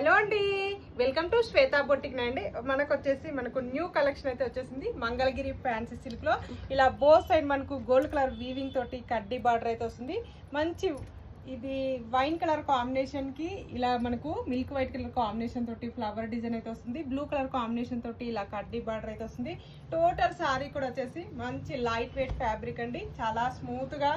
Hello అండి, welcome to Shweta boutique అండి. మనకు న్యూ కలెక్షన్ అయితే వచ్చేసింది. మంగళగిరి ఫ్యాన్సీ సిల్క్ లో ఇలా బోత్ సైడ్ మనకు గోల్డ్ కలర్ వీవింగ్ తోటి కడ్డీ బార్డర్ అయితే వస్తుంది. మంచి ఇది వైన్ కలర్ కాంబినేషన్ కి ఇలా మనకు మిల్క్ వైట్ కలర్ కాంబినేషన్ తోటి ఫ్లవర్ డిజైన్ అయితే వస్తుంది. బ్లూ కలర్ కాంబినేషన్ తోటి ఇలా కడ్డీ బార్డర్ అయితే వస్తుంది. టోటల్ సారీ కూడా వచ్చేసి మంచి లైట్ వెయిట్ ఫ్యాబ్రిక్ అండి. చాలా స్మూత్ గా,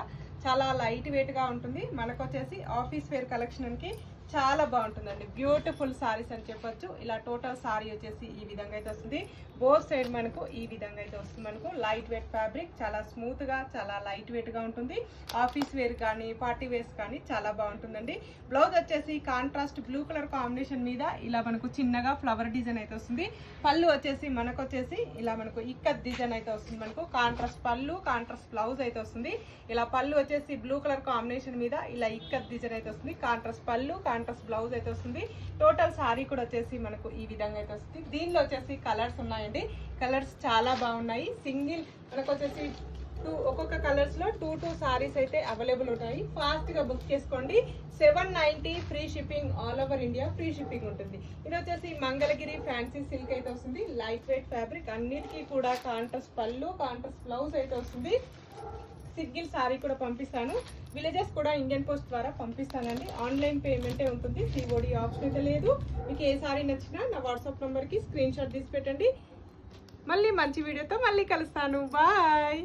చాలా లైట్ వెయిట్ గా ఉంటుంది. మనకు వచ్చేసి ఆఫీస్ వేర్ కలెక్షన్ కి చాలా బాగుంటుందండి. బ్యూటిఫుల్ సారీస్ అని చెప్పొచ్చు. ఇలా టోటల్ సారీ వచ్చేసి ఈ విధంగా అయితే వస్తుంది. బోత్ సైడ్ మనకు ఈ విధంగా అయితే వస్తుంది. మనకు లైట్ వెయిట్ ఫ్యాబ్రిక్, చాలా స్మూత్ గా, చాలా లైట్ వెయిట్ గా ఉంటుంది. ఆఫీస్ వేర్ కానీ పార్టీ వేర్స్ కానీ చాలా బాగుంటుందండి. బ్లౌజ్ వచ్చేసి కాంట్రాస్ట్ బ్లూ కలర్ కాంబినేషన్ మీద ఇలా మనకు చిన్నగా ఫ్లవర్ డిజైన్ అయితే వస్తుంది. పళ్ళు వచ్చేసి ఇలా మనకు ఇక్కత్ డిజైన్ అయితే వస్తుంది. మనకు కాంట్రాస్ట్ పళ్ళు, కాంట్రాస్ట్ బ్లౌజ్ అయితే వస్తుంది. ఇలా పళ్ళు వచ్చేసి బ్లూ కలర్ కాంబినేషన్ మీద ఇలా ఇక్కత్ డిజైన్ అయితే వస్తుంది. కాంట్రాస్ట్ పళ్ళు, కాంట్రాస్ట్ బ్లౌజ్ అయితే వస్తుంది. టోటల్ సారీ కూడా వచ్చేసి మనకు ఈ విధంగా అయితే వస్తుంది. దీనిలో వచ్చేసి కలర్స్ ఉన్నాయండి. కలర్స్ చాలా బాగున్నాయి. సింగిల్ మనకు వచ్చేసి ఒక్కొక్క కలర్స్ లో టూ సారీస్ అయితే అవైలబుల్ ఉన్నాయి. ఫాస్ట్ గా బుక్ చేసుకోండి. 790 free shipping, all over India free shipping ఉంటుంది. ఇది వచ్చేసి మంగళగిరి ఫ్యాన్సీ సిల్క్ అయితే వస్తుంది. లైట్ వెయిట్ ఫ్యాబ్రిక్, అన్నిటికీ కూడా కాంట్రాస్ట్ పళ్ళు, కాంట్రాస్ట్ బ్లౌజ్ అయితే వస్తుంది. సింగిల్ సారీ కూడా పంపిస్తాను. విలేజెస్ కూడా ఇండియన్ పోస్ట్ ద్వారా పంపిస్తానండి. ఆన్లైన్ పేమెంటే ఉంటుంది, సిఓడి ఆప్షన్ అయితే లేదు. మీకు ఏ సారీ నచ్చినా నా వాట్సాప్ నెంబర్కి స్క్రీన్ షాట్ తీసి పెట్టండి. మళ్ళీ మంచి వీడియోతో మళ్ళీ కలుస్తాను. బాయ్.